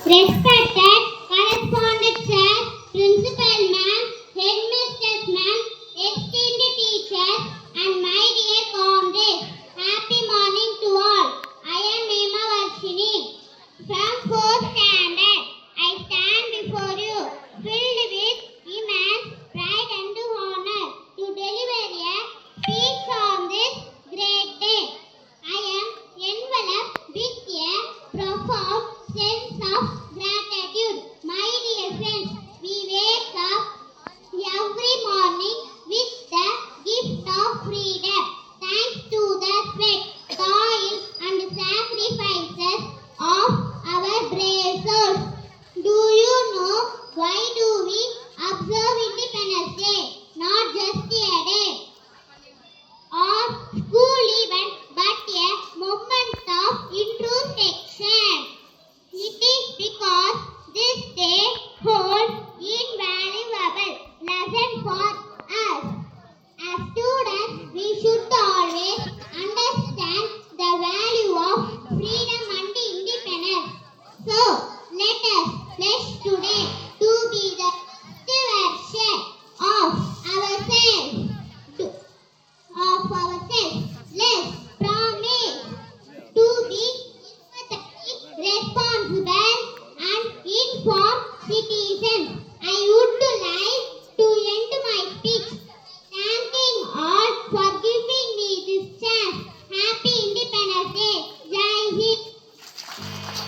Respected correspondent sir, principal ma'am, headmistress ma'am, esteemed teachers, and my dear comrades, happy morning to all. I am Hema Varshini from 4th standard. I stand before you filled with immense pride and honor to deliver a speech on this great day. I am enveloped with a profound sense of gratitude. My dear friends, we wake up every morning with the gift of freedom, thanks to the sweat, toil, and sacrifices of our brave souls. Do you know why do we observe Independence Day? Not just a day or school event, but a moment of introspection. It is because this day holds invaluable lesson for us. As students, we should always understand the value of freedom and independence. So, let us pledge today to be the best version of ourselves. Let's promise to be empathetic, responsible, and informed citizens. I would